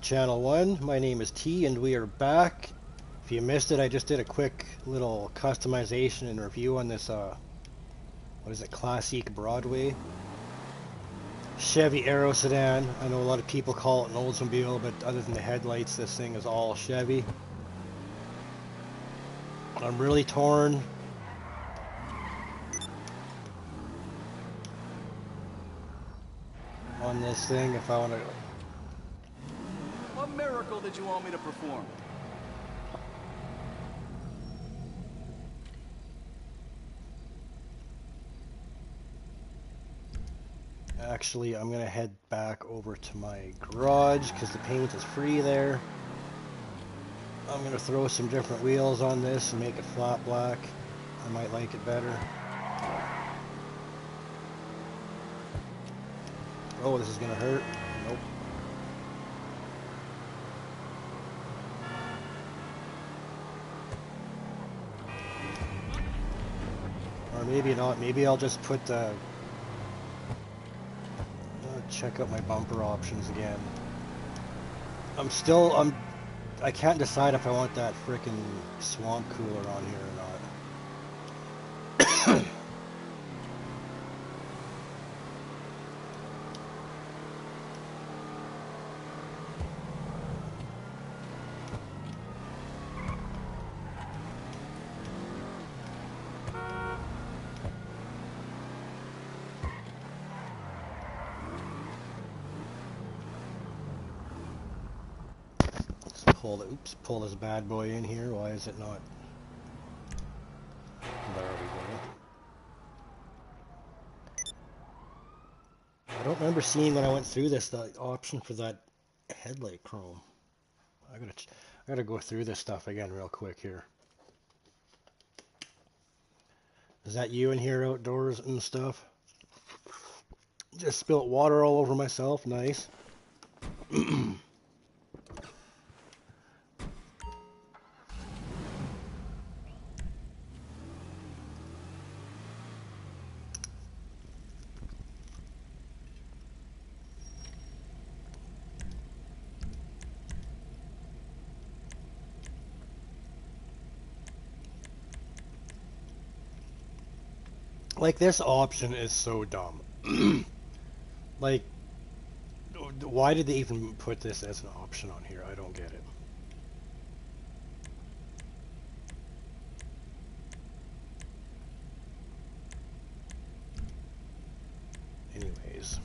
Channel 1. My name is T and we are back. If you missed it, I just did a quick little customization and review on this, what is it, Classic Broadway Chevy Aero sedan. I know a lot of people call it an Oldsmobile, but other than the headlights, this thing is all Chevy. I'm really torn. On this thing, if I want to... What miracle did you want me to perform? Actually, I'm going to head back over to my garage because the paint is free there. I'm going to throw some different wheels on this and make it flat black. I might like it better. Oh, this is going to hurt. Nope. Or maybe not. Maybe I'll just put the... check out my bumper options again. I can't decide if I want that frickin' swamp cooler on here or not. Pull this bad boy in here. Why is it not? There we go. I don't remember seeing when I went through this the option for that headlight chrome. I gotta go through this stuff again real quick here. Is that you in here outdoors and stuff? Just spilt water all over myself. Nice. Like, this option is so dumb. Like, why did they even put this as an option on here? I don't get it. Anyways.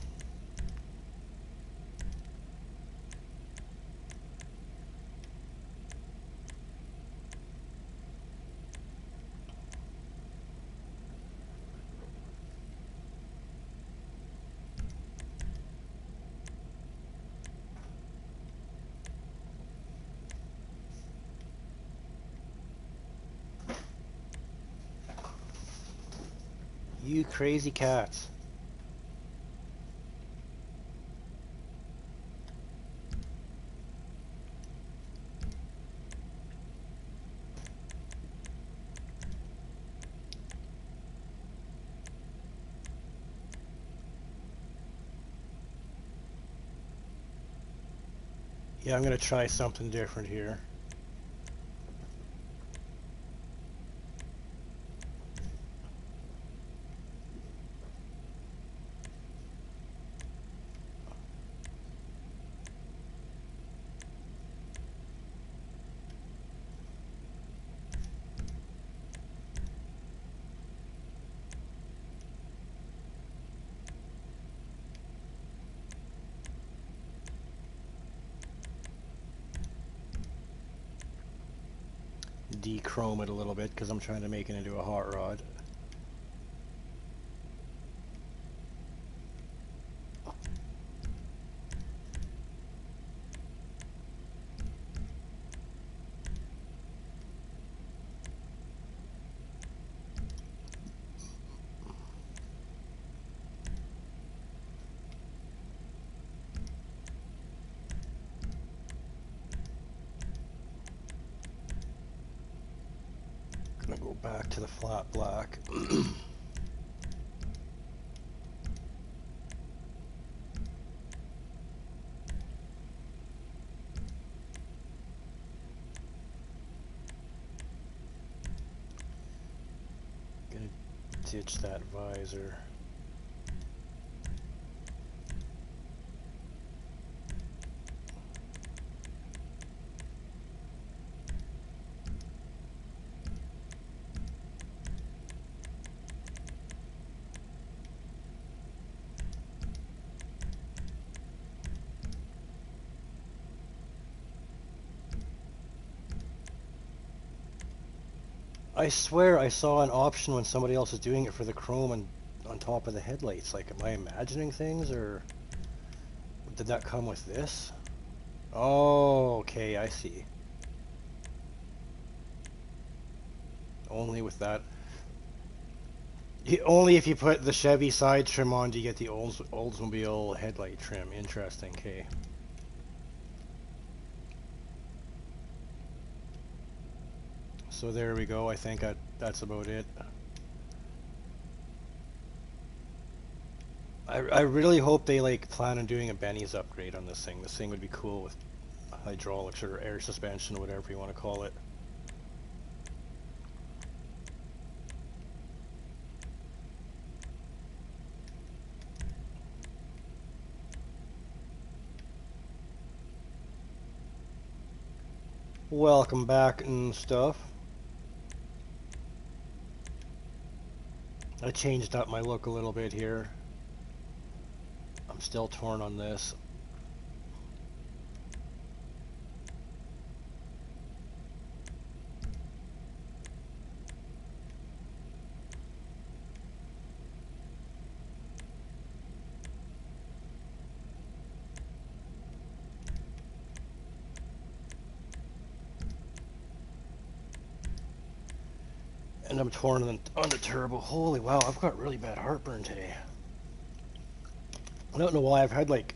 You crazy cats. Yeah, I'm gonna try something different here. De-chrome it a little bit because I'm trying to make it into a hot rod. Gonna go back to the flat black. ditch that visor. I swear I saw an option when somebody else was doing it for the chrome and on top of the headlights. Like, am I imagining things, or did that come with this? Oh, okay, I see. Only with that. Only if you put the Chevy side trim on do you get the Oldsmobile headlight trim. Interesting, okay. So there we go. I think that's about it. I really hope they like plan on doing a Benny's upgrade on this thing. This thing would be cool with hydraulics or air suspension or whatever you want to call it. Welcome back and stuff. I changed up my look a little bit here. I'm still torn on this. And I'm torn on the turbo. Holy wow, I've got really bad heartburn today. I don't know why. I've had like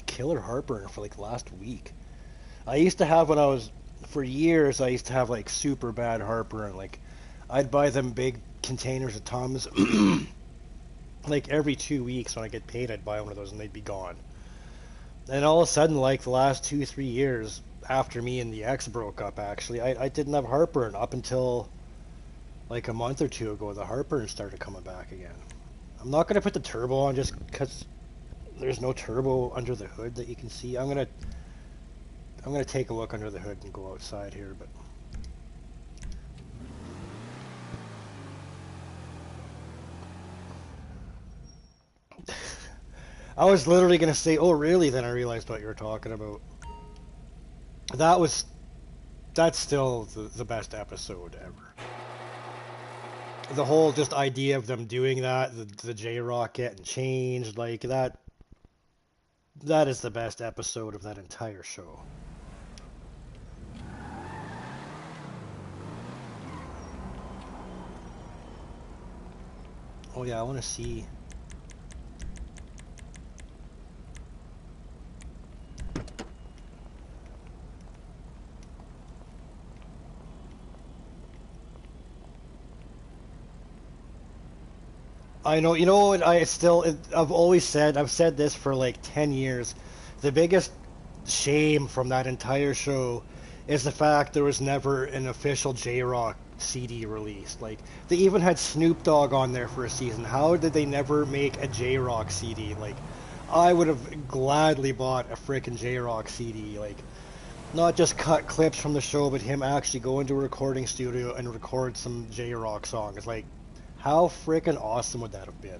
killer heartburn for like last week. I used to have for years I used to have like super bad heartburn. Like I'd buy them big containers of Tums like every 2 weeks when I get paid. I'd buy one of those and they'd be gone. And all of a sudden, like the last 2-3 years after me and the ex broke up, actually I didn't have heartburn up until like a month or two ago. The heartburn started coming back again. I'm not going to put the turbo on just because there's no turbo under the hood that you can see. I'm gonna take a look under the hood and go outside here, but I was literally gonna say, oh really? Then I realized what you were talking about. That's still the best episode ever. The whole just idea of them doing that, the J-Rock getting changed, like that is the best episode of that entire show. Oh yeah, I want to see. I know, you know what, I've said this for like 10 years. The biggest shame from that entire show is the fact there was never an official J-Rock CD released. Like, they even had Snoop Dogg on there for a season. How did they never make a J-Rock CD? Like, I would have gladly bought a frickin' J-Rock CD. Like, not just cut clips from the show, but him actually go into a recording studio and record some J-Rock songs. Like, how freaking awesome would that have been?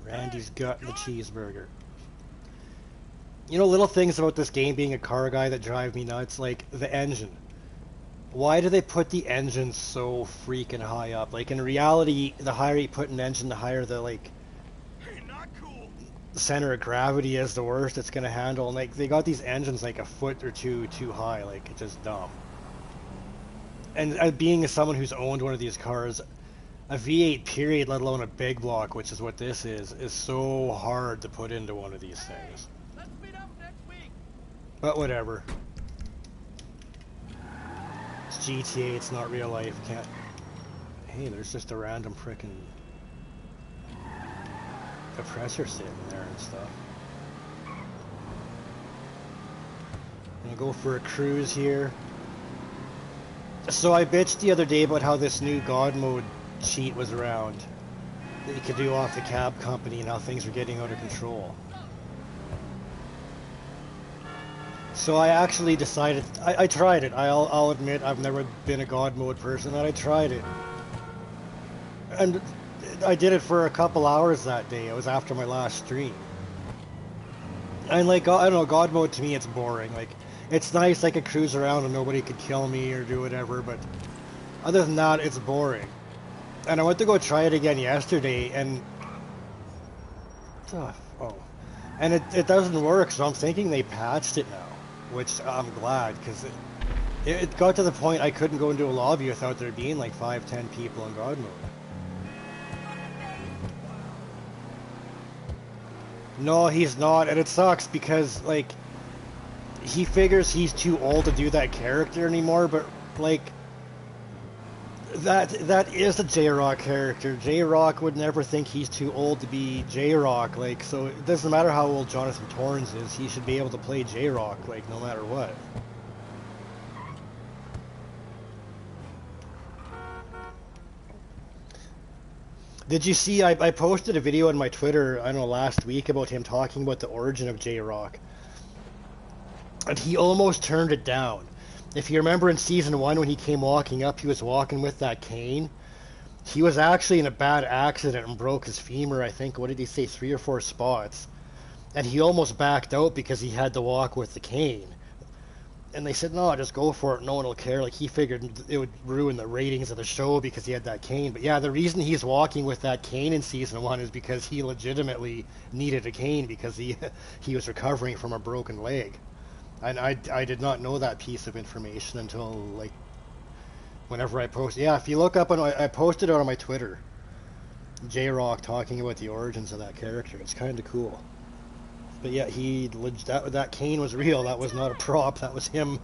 Randy's got the cheeseburger. You know, little things about this game being a car guy that drive me nuts, like the engine. Why do they put the engine so freaking high up? Like, in reality, the higher you put an engine, the higher the, like, center of gravity is, the worst it's gonna handle. And, like, they got these engines, like, a foot or two too high. Like, it's just dumb. And being someone who's owned one of these cars, a V8 period, let alone a big block, which is what this is so hard to put into one of these things. Let's meet up next week. But whatever. It's GTA, it's not real life. Can't. Hey, there's just a random frickin' compressor sitting there and stuff. I'm gonna go for a cruise here. So I bitched the other day about how this new God mode cheat was around that you could do off the cab company and how things were getting out of control. So I actually decided, I tried it. I'll admit I've never been a God mode person, and I tried it. And I did it for a couple hours that day. It was after my last stream. And like, I don't know, God mode to me it's boring. Like, it's nice I could cruise around and nobody could kill me or do whatever, but other than that, it's boring. And I went to go try it again yesterday, and oh, and it doesn't work. So I'm thinking they patched it now, which I'm glad because it got to the point I couldn't go into a lobby without there being like 5-10 people in God mode. No, he's not, and it sucks because like he figures he's too old to do that character anymore, but like that is a J-Rock character. J-Rock would never think he's too old to be J-Rock, like, so it doesn't matter how old Jonathan Torrens is, he should be able to play J-Rock, like, no matter what. Did you see, I posted a video on my Twitter, I don't know, last week about him talking about the origin of J-Rock. And he almost turned it down. If you remember in Season 1 when he came walking up, he was walking with that cane. He was actually in a bad accident and broke his femur, I think, what did he say, 3 or 4 spots. And he almost backed out because he had to walk with the cane. And they said, no, just go for it, no one will care. Like, he figured it would ruin the ratings of the show because he had that cane. But yeah, the reason he's walking with that cane in Season 1 is because he legitimately needed a cane because he was recovering from a broken leg. And I did not know that piece of information until, like, whenever I post, yeah, if you look up, I posted it on my Twitter, J-Rock talking about the origins of that character. It's kind of cool. But yeah, that cane was real. That was not a prop. That was him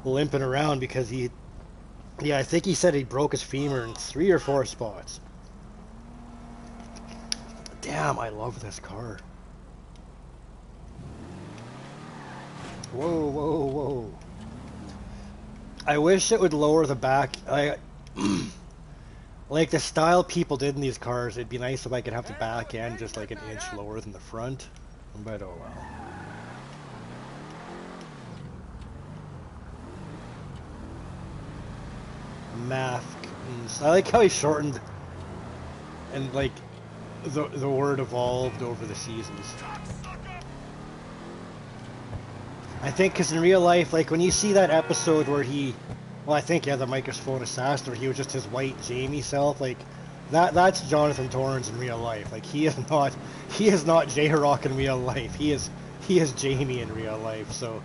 limping around because I think he said he broke his femur in 3 or 4 spots. Damn, I love this car. Whoa, whoa, whoa. I wish it would lower the back. Like the style people did in these cars, it'd be nice if I could have the back end just like an inch lower than the front. But oh well. Math. I like how he shortened and like the word evolved over the seasons. I think because in real life, like when you see that episode where well, I think, yeah, the microphone assassin, where he was just his white Jamie self, like that's Jonathan Torrens in real life. Like he is not J-Rock in real life. He is Jamie in real life. So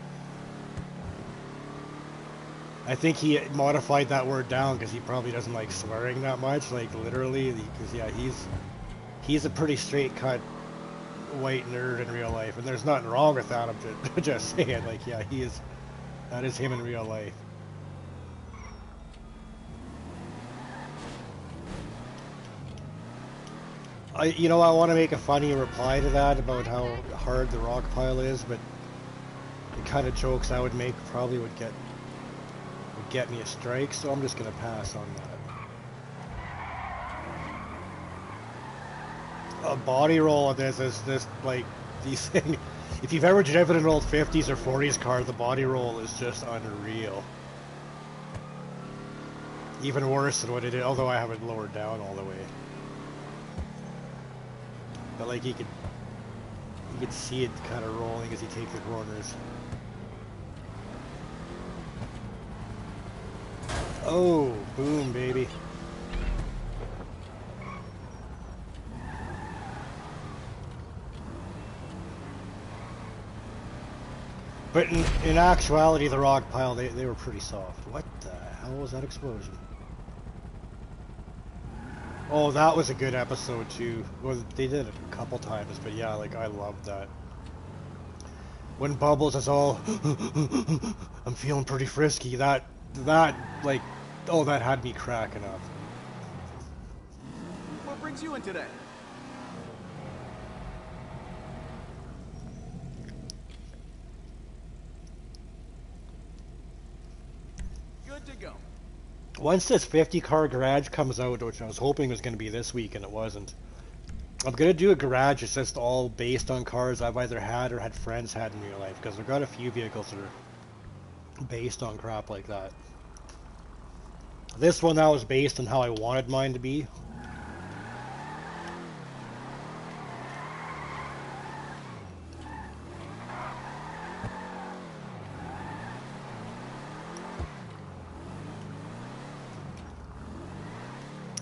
I think he modified that word down because he probably doesn't like swearing that much, like literally, because yeah, he's a pretty straight cut white nerd in real life, and there's nothing wrong with that. I'm just saying, like, yeah, that is him in real life. I want to make a funny reply to that about how hard the rock pile is, but the kind of jokes I would make probably would get me a strike, so I'm just gonna pass on that. A body roll of this is this, like, these things. If you've ever driven an old 50s or 40s car, the body roll is just unreal. Even worse than what it is, although I have it lowered down all the way. But like you could see it kind of rolling as you take the corners. Oh, boom, baby. But in actuality, the rock pile, they were pretty soft. What the hell was that explosion? Oh, that was a good episode too. Well, they did it a couple times, but yeah, like I loved that. When Bubbles is all, I'm feeling pretty frisky. That like, oh, that had me cracking up. What brings you in today? Good to go. Once this 50 car garage comes out, which I was hoping was going to be this week and it wasn't, I'm going to do a garage that's just all based on cars I've either had or had friends had in real life, because I've got a few vehicles that are based on crap like that. This one now is based on how I wanted mine to be.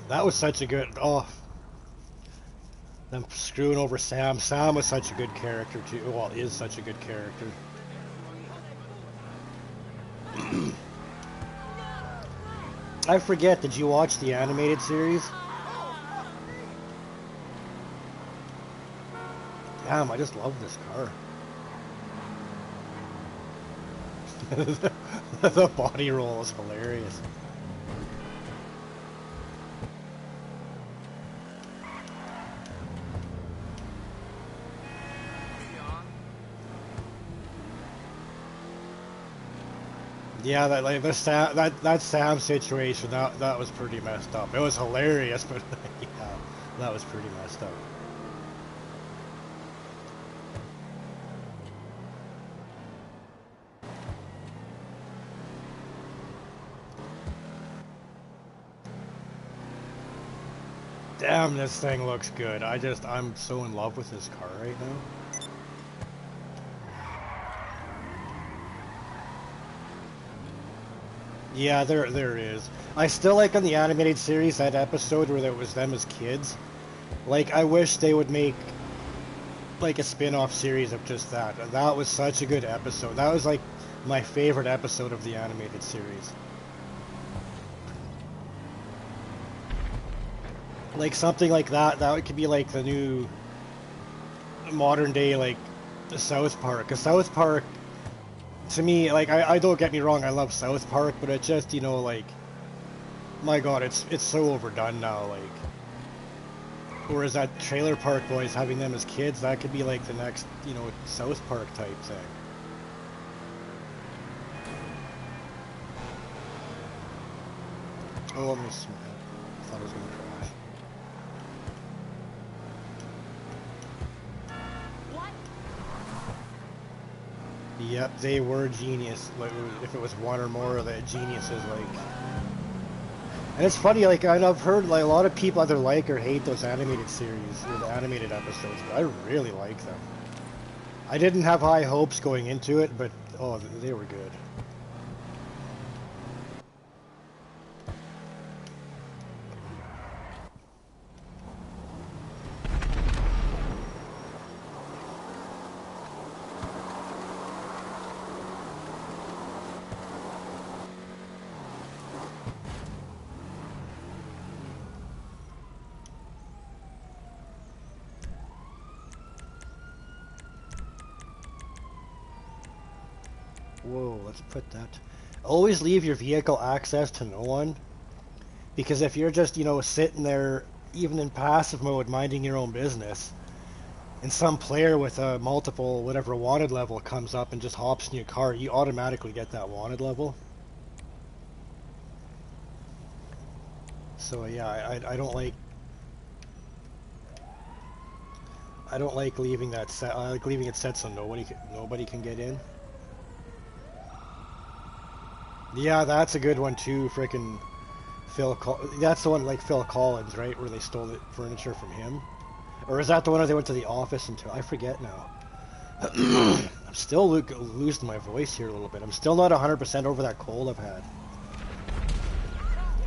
That was such a good... Oh, them screwing over Sam. Sam was such a good character too. Well, is such a good character. I forget, did you watch the animated series? Damn, I just love this car. The body roll is hilarious. Yeah, that Sam situation, that was pretty messed up. It was hilarious, but yeah, that was pretty messed up. Damn, this thing looks good. I'm so in love with this car right now. Yeah, there is. I still like on the animated series that episode where it was them as kids. Like, I wish they would make like a spin-off series of just that. That was such a good episode. That was like my favorite episode of the animated series. Like something like that could be like the new modern day like South Park. Cause South Park, to me, like I don't get me wrong, I love South Park, but it just, you know, like, my God, it's so overdone now. Like, whereas that Trailer Park Boys, having them as kids, that could be like the next, you know, South Park type thing. Oh, I thought I was gonna crash. Yep, they were genius. Like, if it was one or more of the geniuses, like. And it's funny, like, I've heard like a lot of people either like or hate those animated series or the animated episodes, but I really like them. I didn't have high hopes going into it, but oh, they were good. Whoa, let's put that. Always leave your vehicle access to no one. Because if you're just, you know, sitting there, even in passive mode, minding your own business, and some player with a multiple, whatever, wanted level comes up and just hops in your car, you automatically get that wanted level. So yeah, I don't like... I don't like leaving that set. I like leaving it set so nobody can get in. Yeah, that's a good one too. Frickin' that's the one like Phil Collins, right? Where they stole the furniture from him, or is that the one where they went to the office and I forget now. I'm still losing my voice here a little bit. I'm still not 100% over that cold I've had.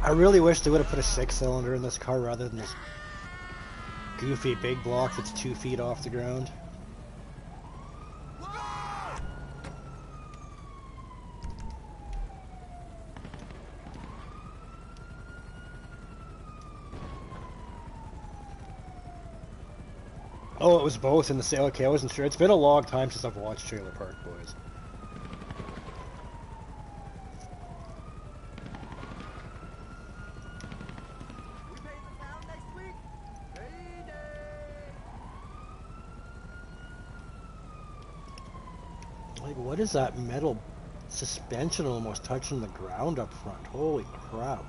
I really wish they would have put a 6-cylinder in this car rather than this goofy big block that's 2 feet off the ground. Oh, it was both in the same. Okay, I wasn't sure. It's been a long time since I've watched Trailer Park Boys. We pay the town next week. Payday. Like, what is that metal suspension almost touching the ground up front? Holy crap.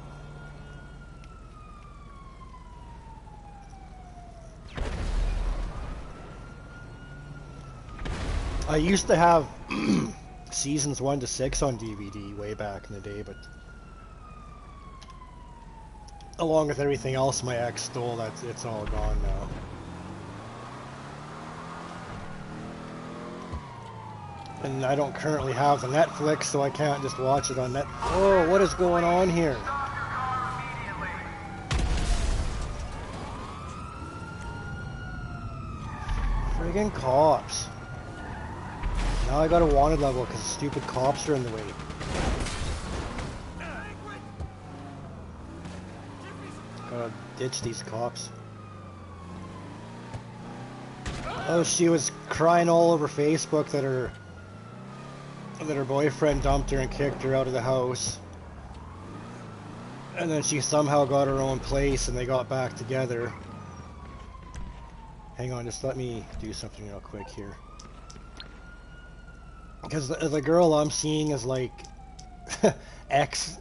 I used to have seasons 1 to 6 on DVD way back in the day, but along with everything else my ex stole, it's all gone now. And I don't currently have the Netflix, so I can't just watch it on Net. Oh, what is going on here? Friggin' cops. Now I got a wanted level because stupid cops are in the way. Gotta ditch these cops. Oh, she was crying all over Facebook that her boyfriend dumped her and kicked her out of the house. And then she somehow got her own place and they got back together. Hang on, just let me do something real quick here. Because the girl I'm seeing is like ex.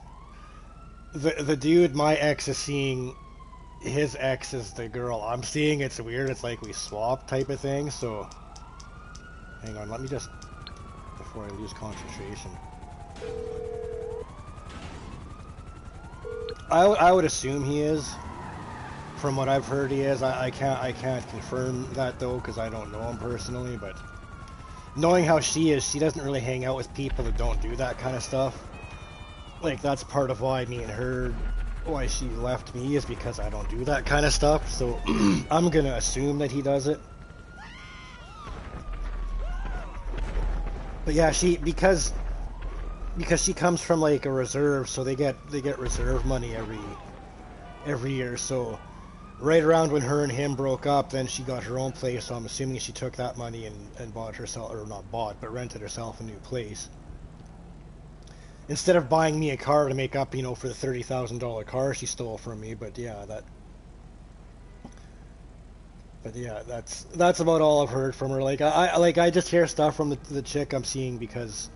The dude my ex is seeing, his ex is the girl I'm seeing. It's weird. It's like we swap type of thing. So hang on, let me just, before I lose concentration. I would assume he is. From what I've heard, he is. I can't confirm that though because I don't know him personally. But knowing how she is, she doesn't really hang out with people that don't do that kind of stuff. Like that's part of why me and her, why she left me, is because I don't do that kind of stuff. So I'm gonna assume that he does it. But yeah, because she comes from like a reserve, so they get reserve money every year. So right around when her and him broke up, then she got her own place. So I'm assuming she took that money and bought herself, or not bought, but rented herself a new place. Instead of buying me a car to make up, you know, for the $30,000 car she stole from me. But yeah, that's about all I've heard from her. Like I just hear stuff from the chick I'm seeing because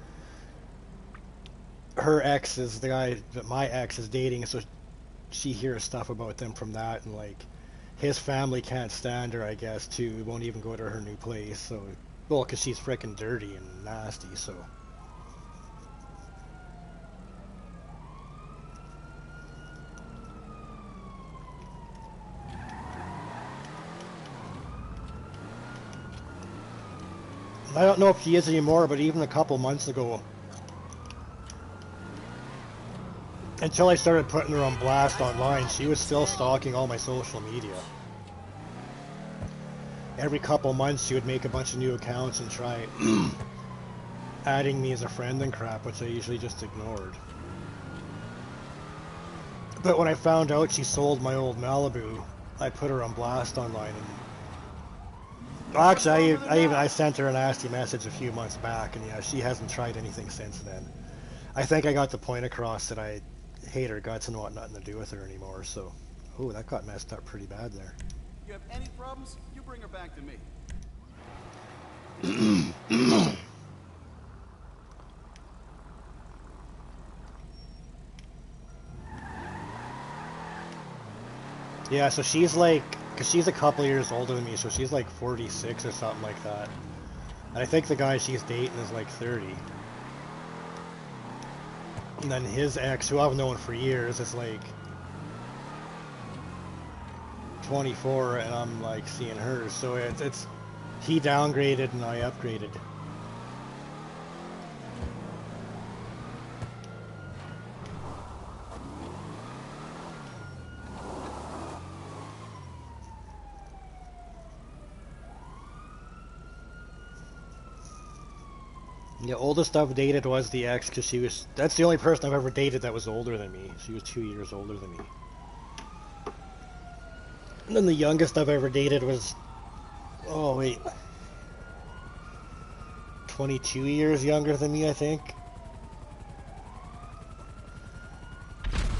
her ex is the guy that my ex is dating, so she hears stuff about them from that, and like his family can't stand her, I guess, too. Won't even go to her new place. So, well, because she's freaking dirty and nasty. So. I don't know if she is anymore, but even a couple months ago, until I started putting her on blast online, she was still stalking all my social media. Every couple months she would make a bunch of new accounts and try adding me as a friend and crap, which I usually just ignored. But when I found out she sold my old Malibu, I put her on blast online. And actually, I sent her a nasty message a few months back, and yeah, she hasn't tried anything since then. I think I got the point across that I hate her guts and want nothing to do with her anymore, so. Oh, that got messed up pretty bad there. You have any problems, you bring her back to me. Yeah, so she's like, because she's a couple years older than me, so she's like 46 or something like that. And I think the guy she's dating is like 30. And then his ex, who I've known for years, is like 24, and I'm like seeing her. So it's he downgraded and I upgraded. The oldest I've dated was the ex, because that's the only person I've ever dated that was older than me. She was 2 years older than me. And then the youngest I've ever dated was, oh wait, 22 years younger than me, I think.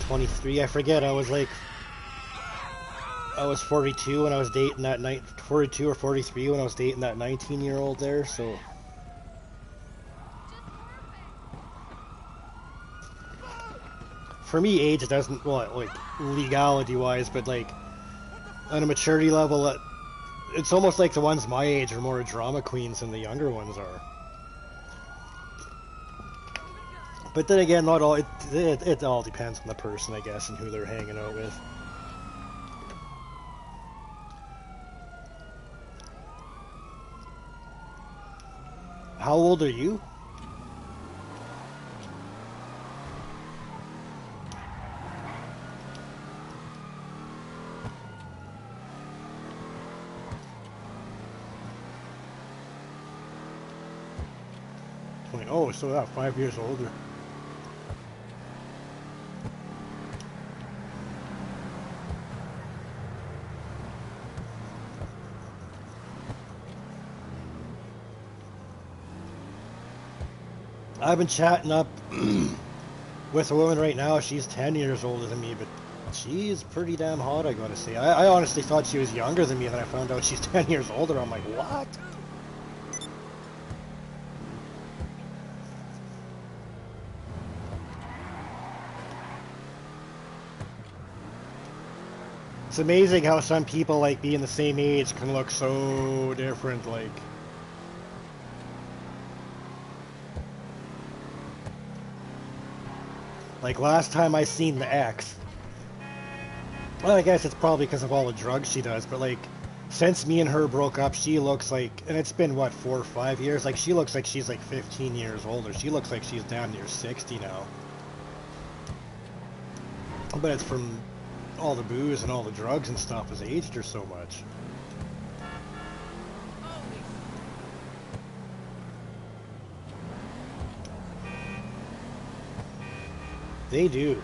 23, I forget. I was 42 when I was dating that 42 or 43 when I was dating that 19-year-old there, so. For me, age doesn't, well, like, legality-wise, but, like, on a maturity level, it's almost like the ones my age are more drama queens than the younger ones are. But then again, not all. It all depends on the person, I guess, and who they're hanging out with. How old are you? Oh, so yeah, 5 years older. I've been chatting up with a woman right now. She's 10 years older than me, but she's pretty damn hot, I gotta say. I honestly thought she was younger than me, and then I found out she's 10 years older. I'm like, what? It's amazing how some people, like, being the same age can look so different, like last time I seen the ex, well, I guess it's probably because of all the drugs she does, but like, since me and her broke up, she looks like, and it's been, what, 4 or 5 years? Like, she looks like she's like 15 years older. She looks like she's damn near 60 now. But it's from all the booze and all the drugs and stuff has aged her so much. They do.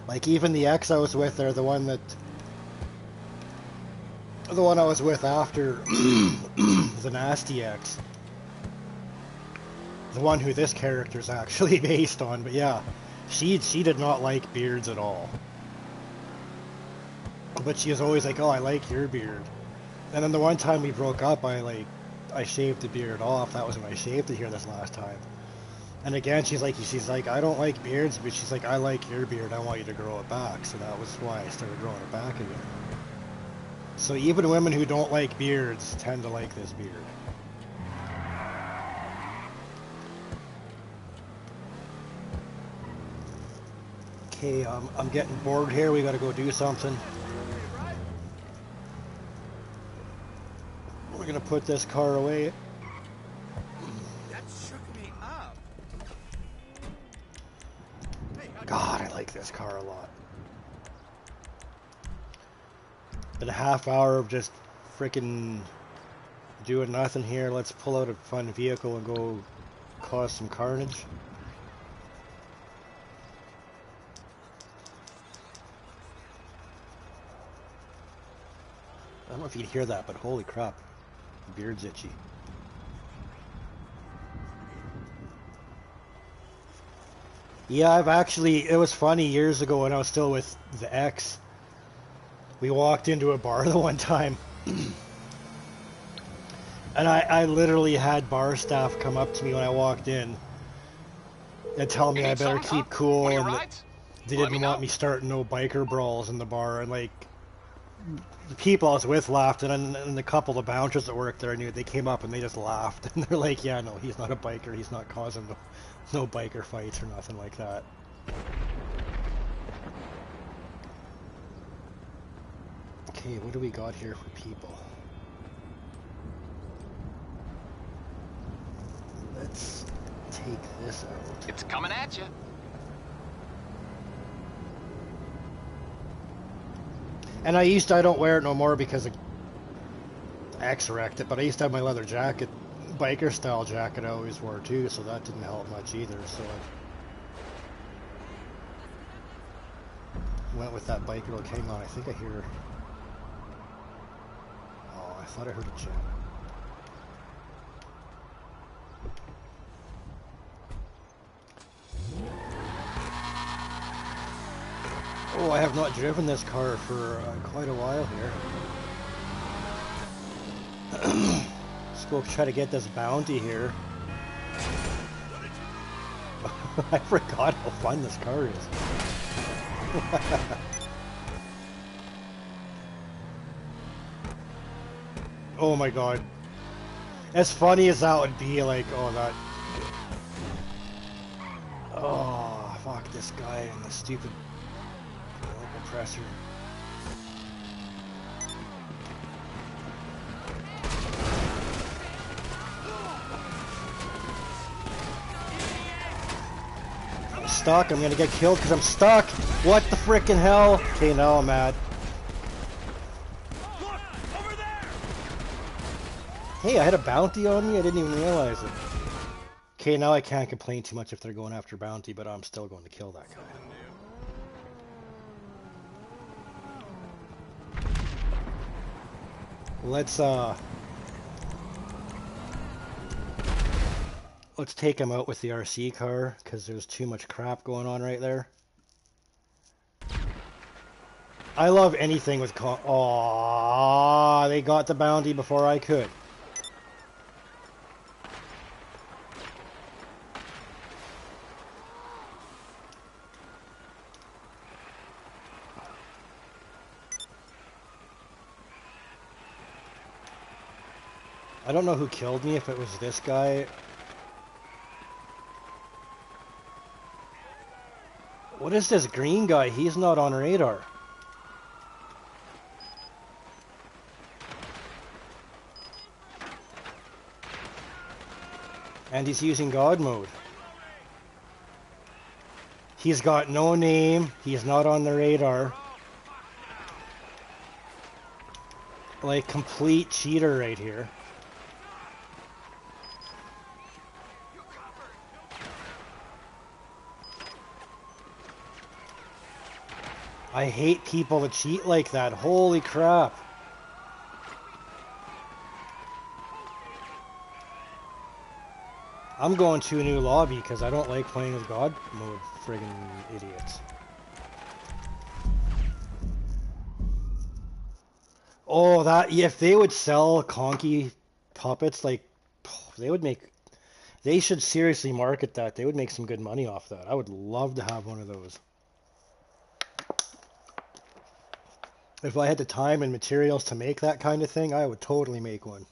Like, even the ex I was with, or the one I was with after the nasty ex, the one who this character's actually based on. But yeah, she did not like beards at all. But she was always like, "Oh, I like your beard." And then the one time we broke up, I shaved the beard off. That was when I shaved it here this last time. And again, she's like, I don't like beards, but she's like, I like your beard. I want you to grow it back. So that was why I started growing it back again. So even women who don't like beards tend to like this beard. Okay, I'm getting bored here. We gotta go do something. We're gonna put this car away. That shook me up. God, I like this car a lot. Been a half hour of just freaking doing nothing here. Let's pull out a fun vehicle and go cause some carnage. I don't know if you can hear that, but holy crap, the beard's itchy. Yeah, it was funny years ago when I was still with the ex. We walked into a bar the one time, and I literally had bar staff come up to me when I walked in and tell me I better keep cool, and they didn't want me starting no biker brawls in the bar, and like, the people I was with laughed, and the couple of bouncers that worked there, I knew they came up and they just laughed, and they're like, yeah, no, he's not a biker, he's not causing no biker fights or nothing like that. Okay, what do we got here for people? Let's take this out. It's coming at you. And I don't wear it no more because X wrecked it, but I used to have my leather jacket, biker style jacket I always wore too, so that didn't help much either, so I went with that biker look. Hang on, I think I hear... Oh, I thought I heard a jet. Oh, I have not driven this car for quite a while here. Let's go try to get this bounty here. I forgot how fun this car is. Oh my god. As funny as that would be, like, oh, that... Oh, fuck this guy and the stupid local presser. I'm stuck. I'm gonna get killed because I'm stuck. What the frickin' hell? Okay, now I'm mad. Look, over there! Hey, I had a bounty on me. I didn't even realize it. Okay, now I can't complain too much if they're going after bounty, but I'm still going to kill that guy. Let's take him out with the RC car, because there's too much crap going on right there. I love anything with Aww, they got the bounty before I could. I don't know who killed me, if it was this guy. What is this green guy? He's not on radar. And he's using God mode. He's got no name. He's not on the radar. Like, complete cheater right here. I hate people that cheat like that. Holy crap. I'm going to a new lobby because I don't like playing with God mode, friggin' idiots. Oh, that, if they would sell conky puppets, like, they would make, they should seriously market that. They would make some good money off that. I would love to have one of those. If I had the time and materials to make that kind of thing, I would totally make one.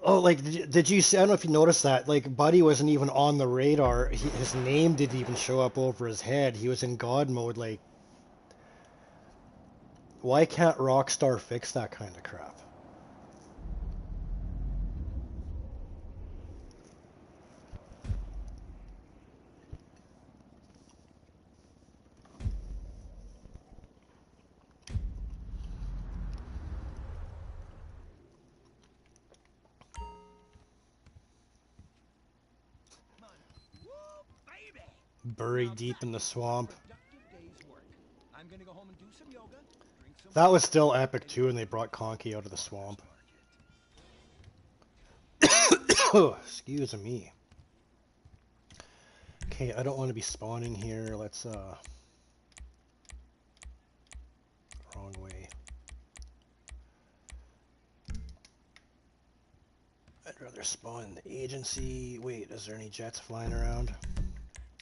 Oh, like, did you see, I don't know if you noticed that, like, Buddy wasn't even on the radar. His name didn't even show up over his head. He was in God mode, like, why can't Rockstar fix that kind of crap? Buried deep in the swamp. That was still epic too, and they brought Conky out of the swamp. Oh, excuse me. Okay, I don't want to be spawning here. Let's, wrong way. I'd rather spawn in the agency. Wait, is there any jets flying around?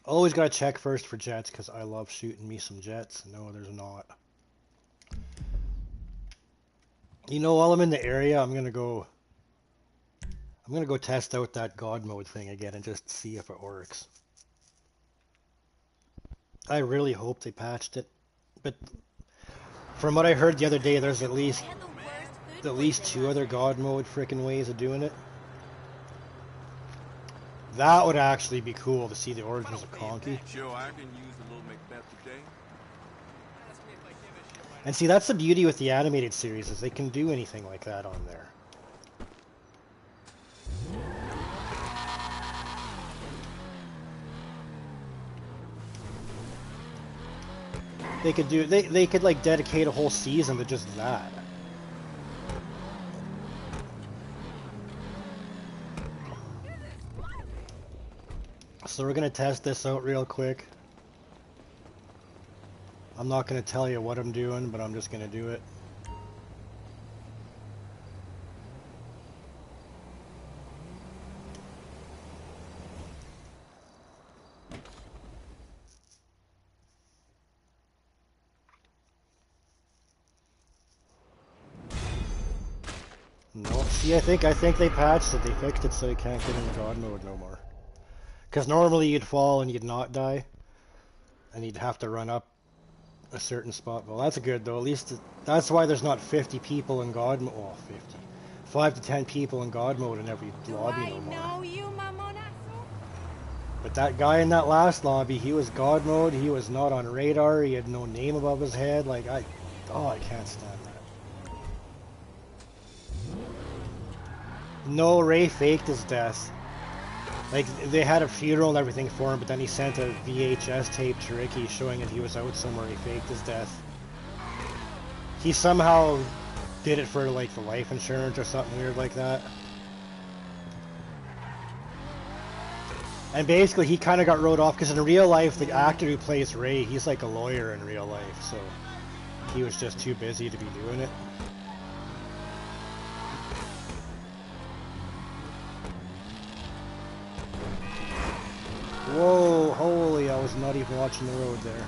Always gotta check first for jets, because I love shooting me some jets. No, there's not. You know, while I'm in the area, I'm gonna go test out that God mode thing again and just see if it works. I really hope they patched it, but from what I heard the other day, there's at least two other God mode frickin' ways of doing it. That would actually be cool to see the origins of Conky. Sure, I can use a little Macbeth today. And see, that's the beauty with the animated series, is they can do anything like that on there. They could do, they could like dedicate a whole season to just that. So we're gonna test this out real quick. I'm not gonna tell you what I'm doing, but I'm just gonna do it. See, I think they patched it. They fixed it so you can't get in God mode no more. Because normally you'd fall and you'd not die, and you'd have to run up a certain spot. Well, that's good though. At least that's why there's not 50 people in God mode. Oh, 50. 5 to 10 people in God mode in every lobby no more. Know you, mamonazo? But that guy in that last lobby, he was God mode. He was not on radar. He had no name above his head. Like I can't stand that. No, Ray faked his death. Like, they had a funeral and everything for him, but then he sent a VHS tape to Ricky showing that he was out somewhere. He faked his death. He somehow did it for, like, the life insurance or something weird like that. And basically, he kind of got wrote off, because in real life, the actor who plays Ray, he's like a lawyer in real life, so he was just too busy to be doing it. Whoa, holy, I was not even watching the road there.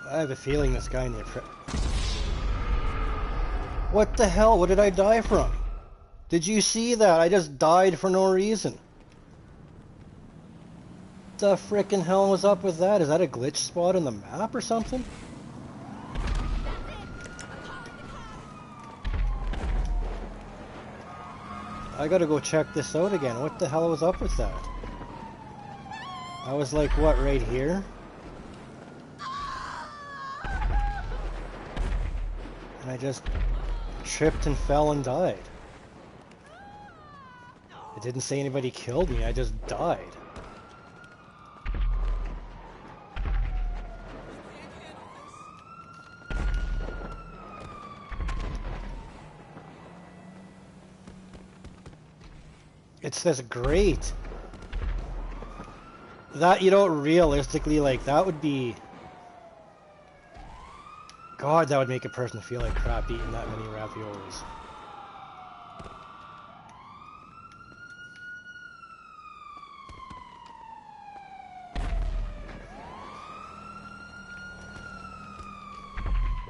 I have a feeling this guy in the... What the hell? What did I die from? Did you see that? I just died for no reason. What the frickin' hell was up with that? Is that a glitch spot on the map or something? I gotta go check this out again. What the hell was up with that? I was like, what, right here? And I just tripped and fell and died. It didn't say anybody killed me, I just died. It's this great. That, you know, realistically, like, that would be... God, that would make a person feel like crap eating that many raviolis.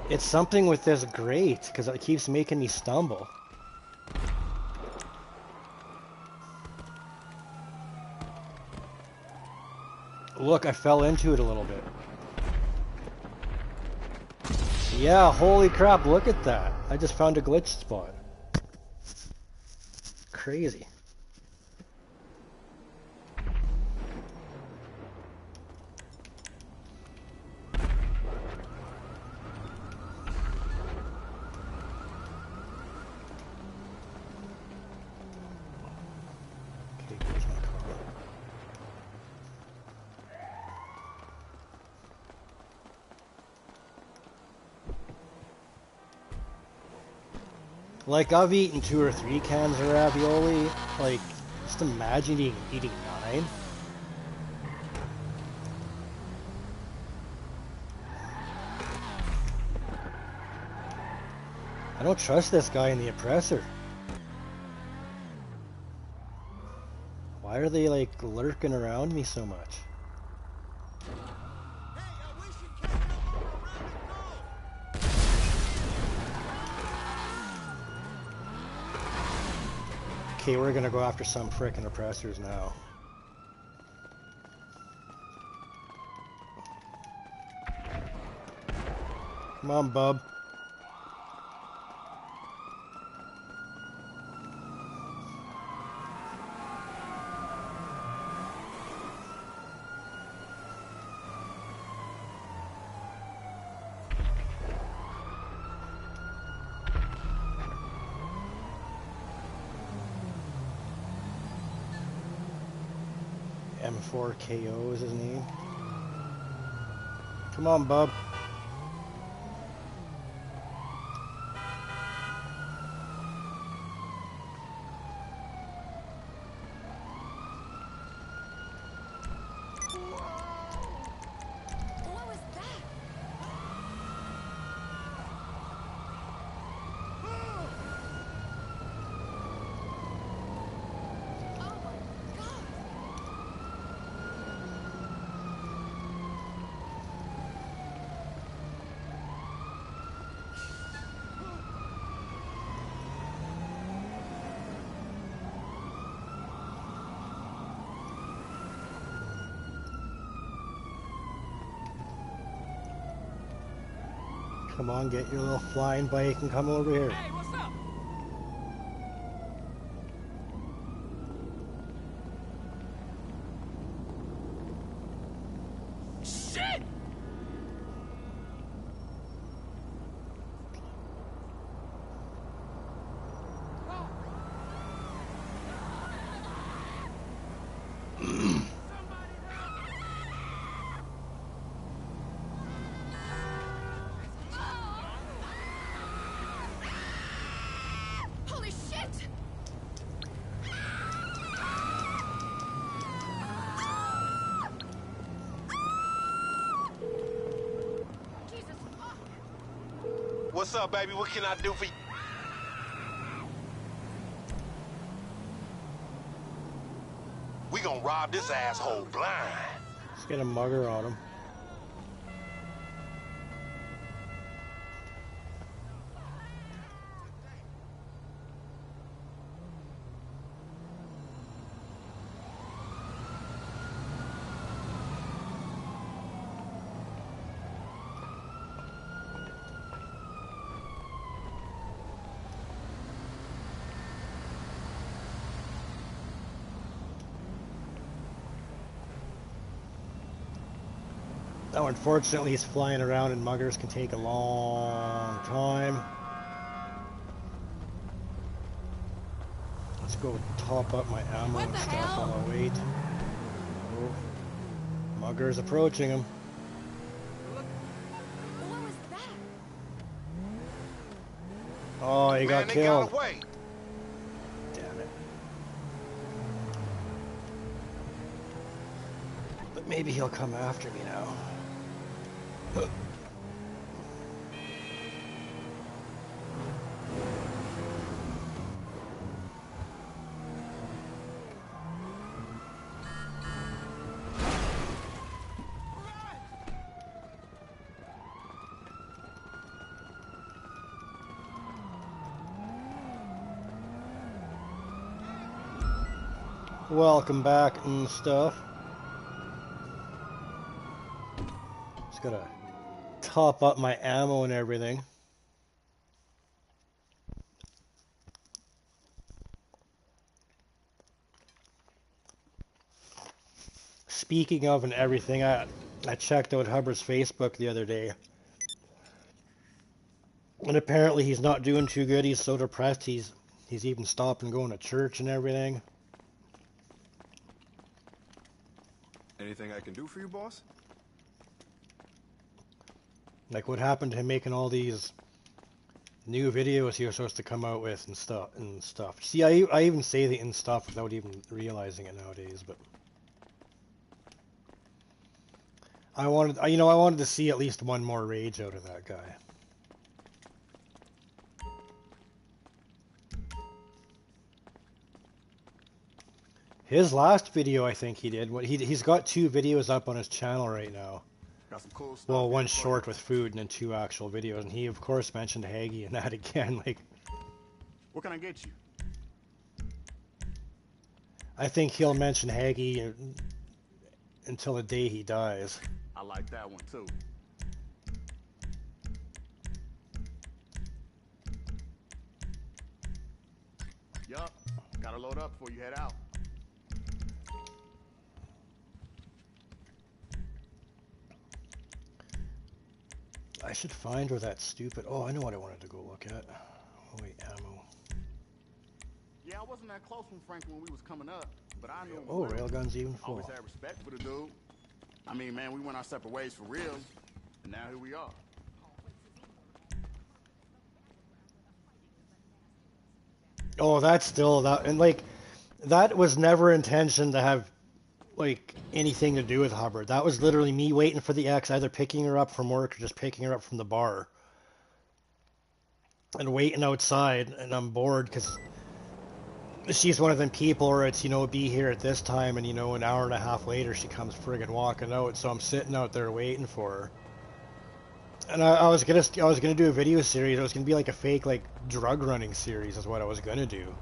It's something with this grate, because it keeps making me stumble. Look, I fell into it a little bit. Yeah, holy crap, look at that. I just found a glitch spot. Crazy. Okay, here's my car. Like, I've eaten 2 or 3 cans of ravioli. Like, just imagine eating 9. I don't trust this guy in the oppressor. Why are they, like, lurking around me so much? Okay, we're gonna go after some frickin' oppressors now. Come on, bub. M4KO is his name. Come on, bub. What was that? Oh my God! Come on, get your little flying bike and come over here. Hey, what's up? Shit! Holy shit! Jesus fuck! What's up, baby? What can I do for you? We gonna rob this asshole blind. Let's get a mugger on him. Now, unfortunately, he's flying around and muggers can take a long time. Let's go top up my ammo What and the stuff hell? while I wait. Oh, mugger's approaching him. What was that? Oh, he got Man, they killed. got away. Damn it. But maybe he'll come after me now. Welcome back and stuff. Just gotta top up my ammo and everything. Speaking of and everything, I checked out Hubbard's Facebook the other day. And apparently he's not doing too good. He's so depressed he's even stopping going to church and everything. Anything I can do for you, boss? Like what happened to him making all these new videos he was supposed to come out with and stuff. See, I even say the and stuff without even realizing it nowadays, but I wanted to see at least one more rage out of that guy. His last video, I think he did. He's got 2 videos up on his channel right now. Got some cool stuff. Well, here one for you. short with food and then 2 actual videos, and he of course mentioned Haggy and that again. Like, What can I get you? I think he'll mention Haggy until the day he dies. I like that one too. Yup. Gotta load up before you head out. I should find where that stupid... Oh, I know what I wanted to go look at. Oh, wait, ammo. Yeah, I wasn't that close with Frank when we was coming up, but I knew him. Oh, railgun's even Always full. had respect for the dude. I mean, man, we went our separate ways for real. And now here we are. Oh, that's still that, and like that was never intention to have like anything to do with Hubbard. That was literally me waiting for the ex, either picking her up from work or just picking her up from the bar, and waiting outside. And I'm bored because she's one of them people where it's, be here at this time, and an hour and a half later she comes friggin' walking out. So I'm sitting out there waiting for her. And I was gonna do a video series. It was gonna be like a fake like drug running series is what I was gonna do.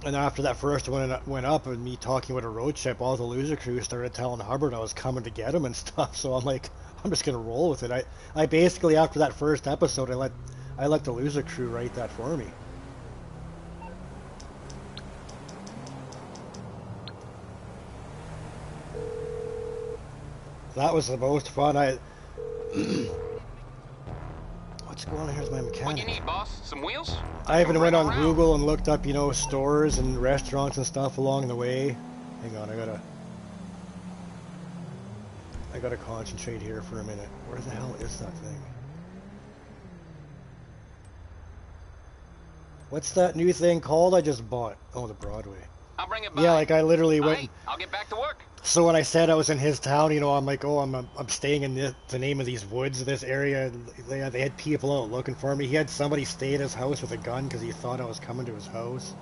And after that first one went up and me talking with a road trip, all the loser crew started telling Hubbard I was coming to get him and stuff. So I'm like, I'm just gonna roll with it. I basically after that first episode, I let the loser crew write that for me. That was the most fun. What's going on here with my mechanic? What you need, boss? Some wheels? I even went on around. Google and looked up, stores and restaurants and stuff along the way. Hang on, I gotta concentrate here for a minute. Where the hell is that thing? What's that new thing called I just bought? Oh, the Broadway. I'll bring it by. Yeah, like I literally went. Alright, I'll get back to work. So when I said I was in his town, I'm like, oh, I'm staying in the name of these woods, this area. They had people out looking for me. He had somebody stay at his house with a gun because he thought I was coming to his house.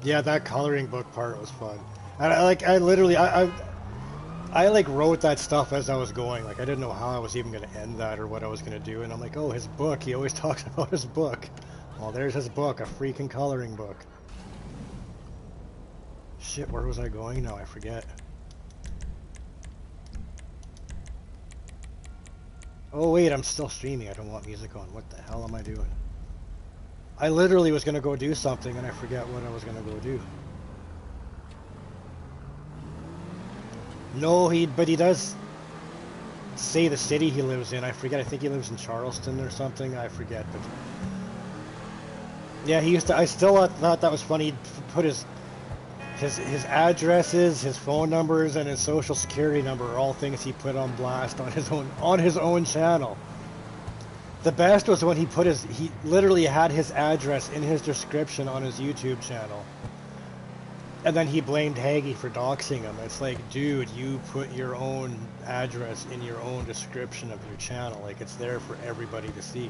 Yeah, that coloring book part was fun. And I literally like wrote that stuff as I was going. Like I didn't know how I was even going to end that or what I was going to do. And I'm like, oh, his book. He always talks about his book. Oh, there's his book, a freaking coloring book. Shit, where was I going now? I forget. Oh wait, I'm still streaming. I don't want music on. What the hell am I doing? I literally was gonna go do something and I forget what I was gonna go do. No, but he does say the city he lives in. I forget. I think he lives in Charleston or something. I forget. But yeah, he used to. I still thought that was funny. He'd put his addresses, his phone numbers, and his social security number are all things he put on blast on his own channel. The best was when he literally had his address in his description on his YouTube channel. And then he blamed Haggy for doxing him. It's like, dude, you put your own address in your own description of your channel. Like, it's there for everybody to see.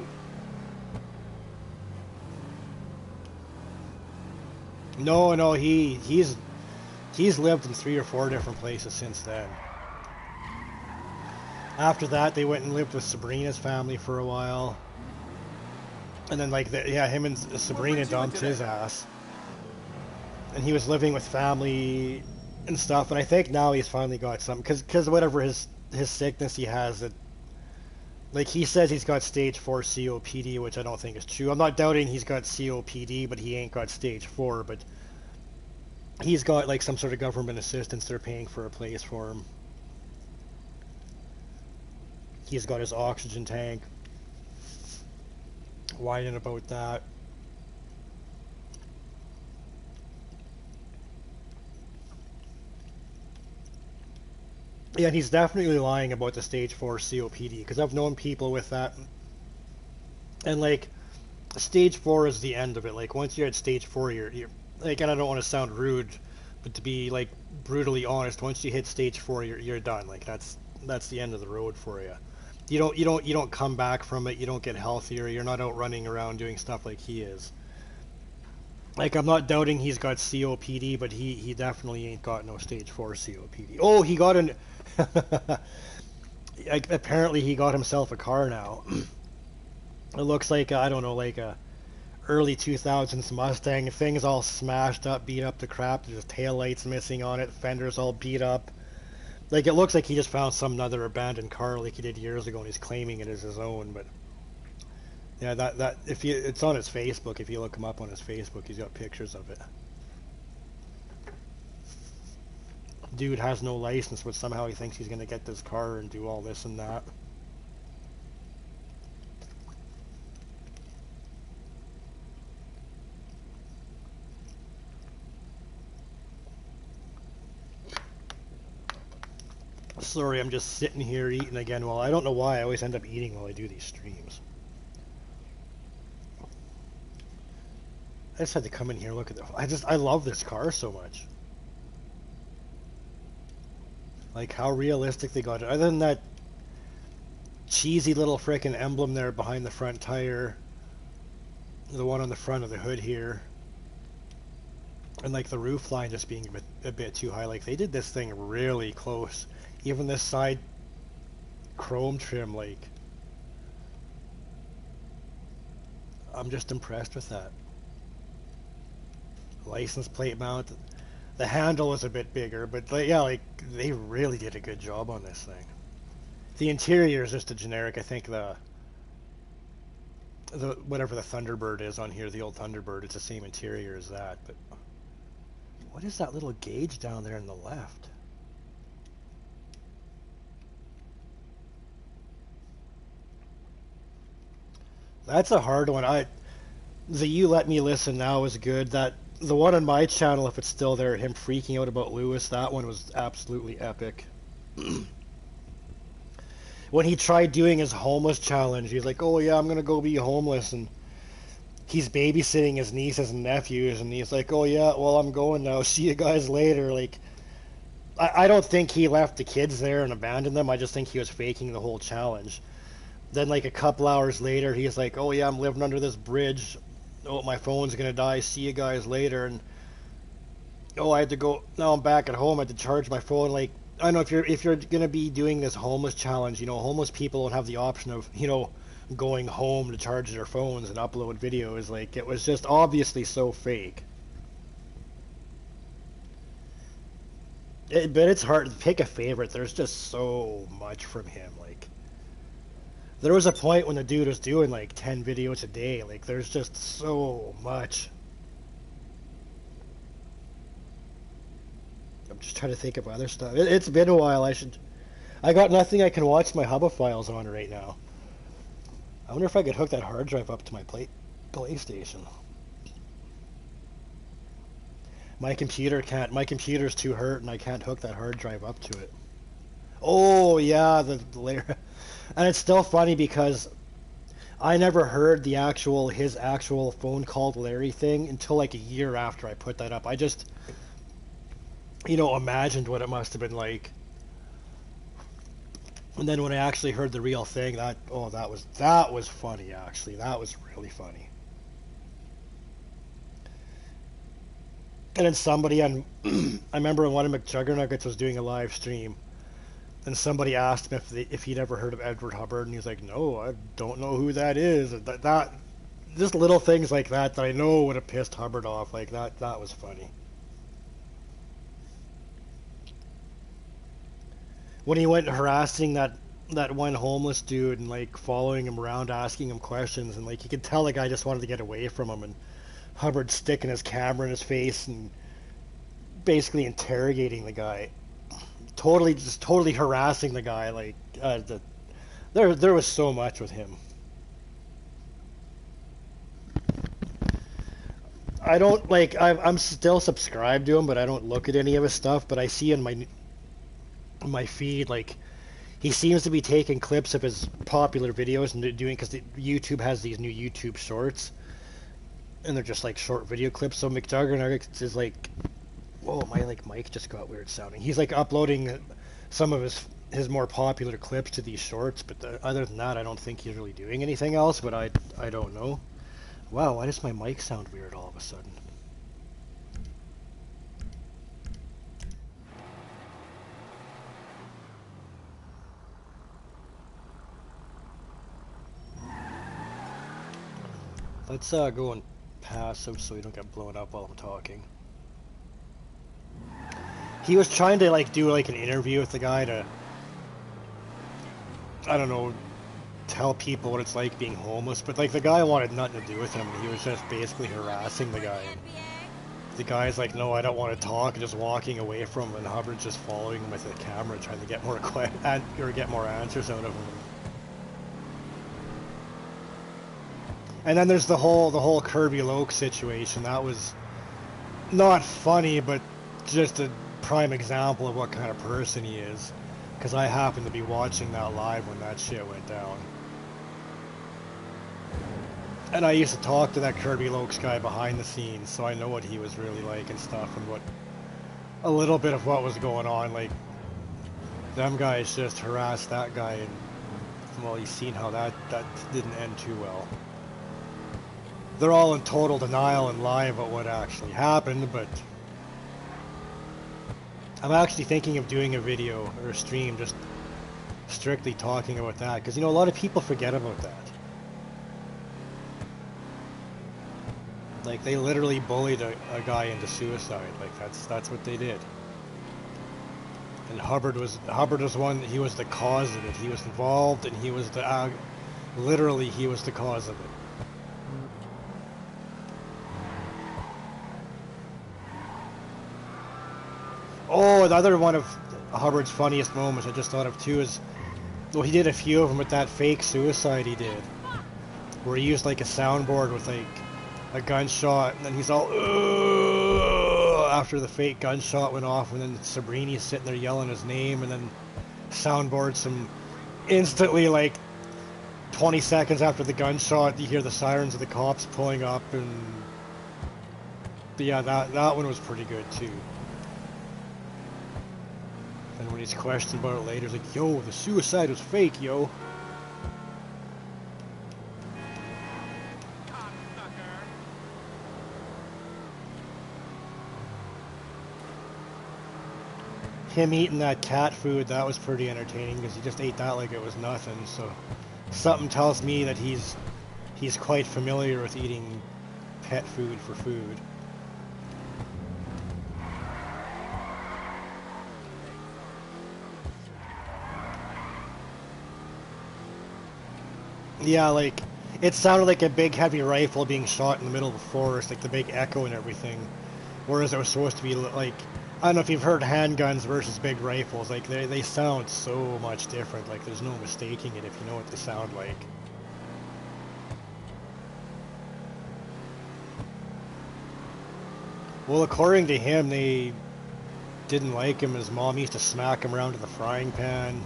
No, he's lived in 3 or 4 different places since then. After that, they went and lived with Sabrina's family for a while. And then, him and Sabrina dumped his ass. And he was living with family and stuff. And I think now he's finally got something. Because whatever his sickness he has, like he says he's got stage 4 COPD, which I don't think is true. I'm not doubting he's got COPD, but he ain't got stage 4. But he's got like some sort of government assistance. They're paying for a place for him. He's got his oxygen tank. Whining about that. Yeah, and he's definitely lying about the stage 4 COPD, because I've known people with that. And like, stage 4 is the end of it. Like, once you're at stage 4, you're like, and I don't want to sound rude, but to be like brutally honest, once you hit stage 4, you're done. Like, that's the end of the road for you. You don't come back from it. You don't get healthier. You're not out running around doing stuff like he is. Like, I'm not doubting he's got COPD, but he definitely ain't got no stage 4 COPD. Oh, he got an... Apparently he got himself a car now. It looks like, I don't know, like a early 2000s Mustang. Things all smashed up, beat up to crap. There's taillights missing on it. Fenders all beat up. Like, it looks like he just found some other abandoned car like he did years ago, and he's claiming it as his own, but... Yeah, that it's on his Facebook. If you look him up on his Facebook, he's got pictures of it. Dude has no license, but somehow he thinks he's gonna get this car and do all this and that. Sorry, I'm just sitting here eating again. Well, I don't know why I always end up eating while I do these streams. I just had to come in here and look at the... I love this car so much. Like, how realistic they got it. Other than that cheesy little frickin' emblem there behind the front tire. The one on the front of the hood here. And, like, the roof line just being a bit too high. Like, they did this thing really close. Even this side chrome trim, like... I'm just impressed with that. License plate mount. The handle was a bit bigger, but yeah, like they really did a good job on this thing. The interior is just a generic. I think the whatever the Thunderbird is on here, the old Thunderbird, it's the same interior as that. But what is that little gauge down there on the left? That's a hard one. The You Let Me Listen Now is good. The one on my channel, if it's still there, him freaking out about Lewis, that one was absolutely epic. When he tried doing his homeless challenge, he's like, oh yeah, I'm gonna go be homeless, and he's babysitting his nieces and nephews, and he's like, oh yeah, well I'm going now, see you guys later. Like, I don't think he left the kids there and abandoned them, I just think he was faking the whole challenge. Then like a couple hours later, he's like, oh yeah, I'm living under this bridge, oh, my phone's gonna die, see you guys later, and oh, I had to go, now I'm back at home, I had to charge my phone. Like, I don't know, if you're gonna be doing this homeless challenge, you know, homeless people don't have the option of, you know, going home to charge their phones and upload videos. Like, it was just obviously so fake. But it's hard to pick a favorite. There's just so much from him. Like, there was a point when the dude was doing like 10 videos a day. Like, there's just so much. I'm just trying to think of other stuff. It's been a while. I got nothing I can watch my Hubba files on right now. I wonder if I could hook that hard drive up to my PlayStation. My computer can't. My computer's too hurt, and I can't hook that hard drive up to it. Oh yeah, the layer. And it's still funny because I never heard his actual phone call to Larry thing until like a year after I put that up. I just, you know, imagined what it must have been like. And then when I actually heard the real thing, that was funny actually. That was really funny. And then somebody I remember when one of McJuggernuggets was doing a live stream, and somebody asked him if he'd ever heard of Edward Hubbard, and he's like, no, I don't know who that is. That just little things like that I know would have pissed Hubbard off. Like, that was funny. When he went harassing that one homeless dude and like following him around, asking him questions, and like you could tell the guy just wanted to get away from him, and Hubbard sticking his camera in his face and basically interrogating the guy, totally harassing the guy. Like, there was so much with him. I don't like. I'm still subscribed to him, but I don't look at any of his stuff. But I see in my feed, like, he seems to be taking clips of his popular videos and doing, because YouTube has these new YouTube shorts, and they're just like short video clips. So McJuggernuggets is like, whoa, my like mic just got weird sounding. He's like uploading some of his more popular clips to these shorts, but other than that, I don't think he's really doing anything else. But I don't know. Wow, why does my mic sound weird all of a sudden? Let's go and passive so we don't get blown up while I'm talking. He was trying to like do like an interview with the guy to, I don't know, tell people what it's like being homeless, but like the guy wanted nothing to do with him. He was just basically harassing the guy. And the guy's like, no, I don't want to talk, and just walking away from him, and Hubbard's just following him with the camera trying to get more get more answers out of him. And then there's the whole Kirby Loke situation. That was not funny, but just a prime example of what kind of person he is. Because I happened to be watching that live when that shit went down. And I used to talk to that Kirby Lokes guy behind the scenes, so I know what he was really like and stuff, and what a little bit of what was going on. Like, them guys just harassed that guy, and well, you've seen how that didn't end too well. They're all in total denial and lie about what actually happened, but I'm actually thinking of doing a video or a stream just strictly talking about that, because, you know, a lot of people forget about that. Like, they literally bullied a guy into suicide. Like, that's what they did. And Hubbard was one, he was the cause of it. He was involved, and he was the, literally, he was the cause of it. Oh, another one of Hubbard's funniest moments I just thought of too is, well, he did a few of them with that fake suicide he did, where he used like a soundboard with like a gunshot, and then he's all "Ugh," after the fake gunshot went off, and then Sabrini's sitting there yelling his name, and then soundboard some instantly, like 20 seconds after the gunshot, you hear the sirens of the cops pulling up, and yeah, that one was pretty good too. And when he's questioned about it later, he's like, yo, the suicide was fake, yo. Him eating that cat food, that was pretty entertaining, because he just ate that like it was nothing, so something tells me that he's quite familiar with eating pet food for food. Yeah, like, it sounded like a big heavy rifle being shot in the middle of the forest, like the big echo and everything. Whereas it was supposed to be like, I don't know if you've heard handguns versus big rifles, like they sound so much different, like there's no mistaking it if you know what they sound like. Well, according to him, they didn't like him. His mom used to smack him around with a frying pan.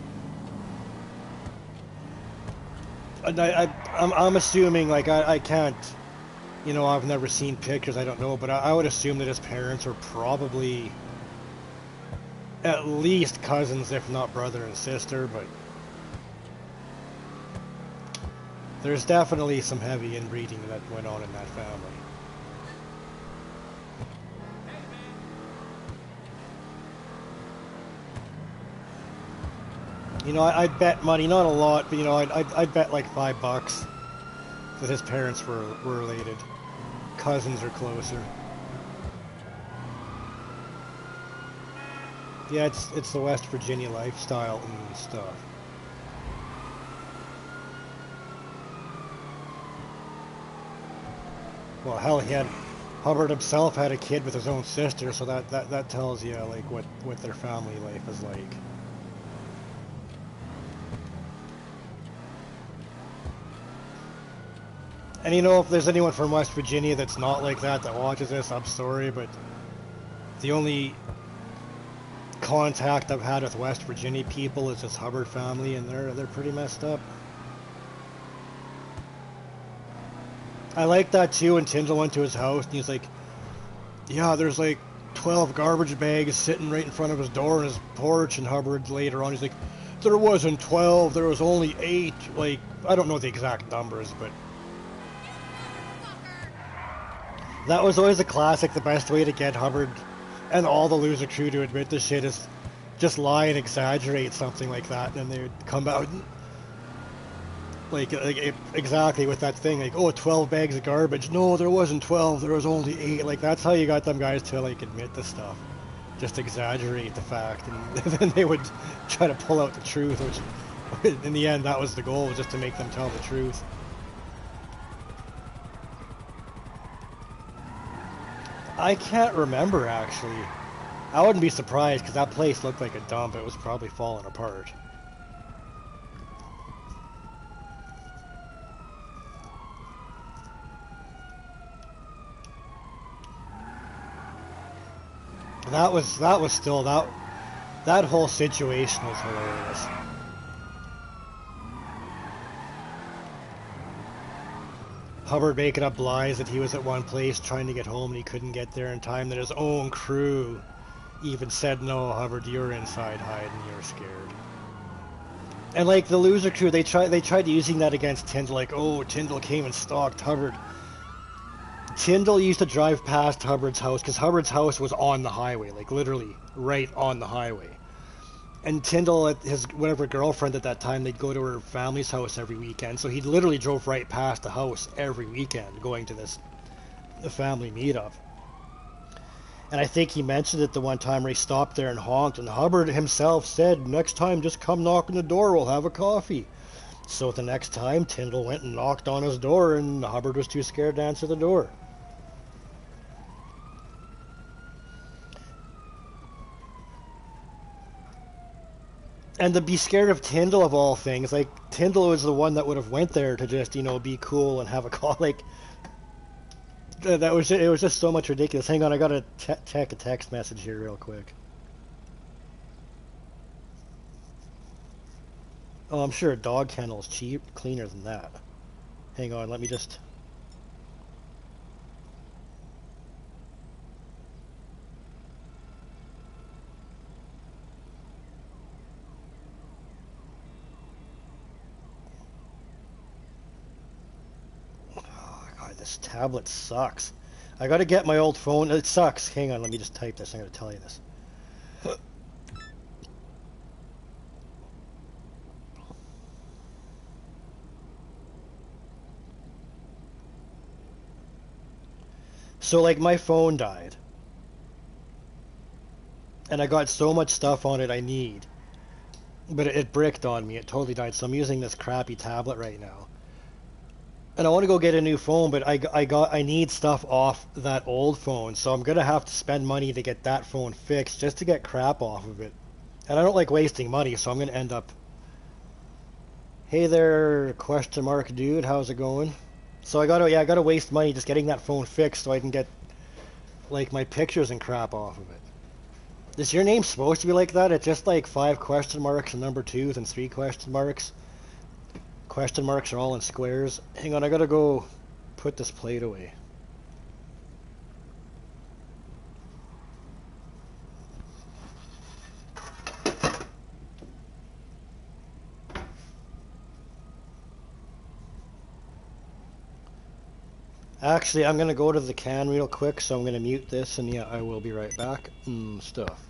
And I'm assuming, like, I can't, you know, I've never seen pictures, I don't know, but I would assume that his parents were probably at least cousins, if not brother and sister, but there's definitely some heavy inbreeding that went on in that family. You know, I'd bet money, not a lot, but, you know, I'd bet like $5 that his parents were related. Cousins or closer. Yeah, it's the West Virginia lifestyle and stuff. Well, hell, Hubbard himself had a kid with his own sister, so that tells you, like, what their family life is like. And you know, if there's anyone from West Virginia that's not like that watches this, I'm sorry, but the only contact I've had with West Virginia people is this Hubbard family, and they're pretty messed up. I like that too when Tyndall went to his house and he's like, yeah, there's like 12 garbage bags sitting right in front of his door on his porch, and Hubbard later on he's like, there wasn't 12, there was only 8. Like, I don't know the exact numbers, but that was always a classic. The best way to get Hubbard and all the loser crew to admit this shit is just lie and exaggerate something like that, and then they would come out like exactly with that thing, like, oh, 12 bags of garbage. No, there wasn't 12, there was only 8. Like, that's how you got them guys to, like, admit the stuff. Just exaggerate the fact, and then they would try to pull out the truth, which in the end that was the goal, was just to make them tell the truth. I can't remember, actually. I wouldn't be surprised, because that place looked like a dump. It was probably falling apart. That was still, That whole situation was hilarious. Hubbard making up lies that he was at one place trying to get home and he couldn't get there in time, that his own crew even said, no, Hubbard, you're inside hiding, you're scared. And like the loser crew, they tried using that against Tyndall, like, oh, Tyndall came and stalked Hubbard. Tyndall used to drive past Hubbard's house, because Hubbard's house was on the highway, like literally right on the highway. And Tyndall, his whatever girlfriend at that time, they'd go to her family's house every weekend, so he literally drove right past the house every weekend, going to the family meetup. And I think he mentioned it the one time where he stopped there and honked, and Hubbard himself said, next time just come knock on the door, we'll have a coffee. So the next time, Tyndall went and knocked on his door, and Hubbard was too scared to answer the door. And to be scared of Tyndall of all things, like, Tyndall was the one that would have went there to just, you know, be cool and have a call, like, it was just so much ridiculous. Hang on, I gotta check a text message here real quick. Oh, I'm sure a dog kennel's cleaner than that. Hang on, let me just... Oh, God, this tablet sucks. I gotta get my old phone. It sucks. Hang on, let me just type this. I'm gonna tell you this. So, like, my phone died. And I got so much stuff on it I need. But it bricked on me. It totally died. So I'm using this crappy tablet right now. And I want to go get a new phone, but I need stuff off that old phone. So I'm going to have to spend money to get that phone fixed just to get crap off of it. And I don't like wasting money, so I'm going to end up... Hey there, question mark dude, how's it going? So I gotta waste money just getting that phone fixed so I can get, like, my pictures and crap off of it. Is your name supposed to be like that? It's just like 5 question marks and number 2s and 3 question marks. Question marks are all in squares. Hang on, I gotta go put this plate away. Actually, I'm gonna go to the can real quick, so I'm gonna mute this, and yeah, I will be right back. Stuff.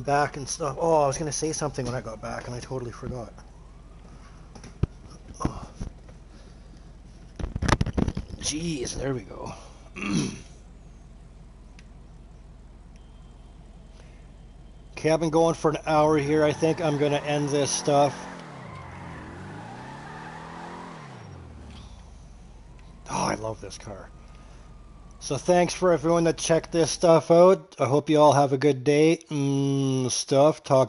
back and stuff. Oh, I was going to say something when I got back and I totally forgot. Oh. Jeez, there we go. Okay, I've been going for an hour here. I think I'm going to end this stuff. Oh, I love this car. So thanks for everyone that checked this stuff out. I hope you all have a good day and stuff. Talk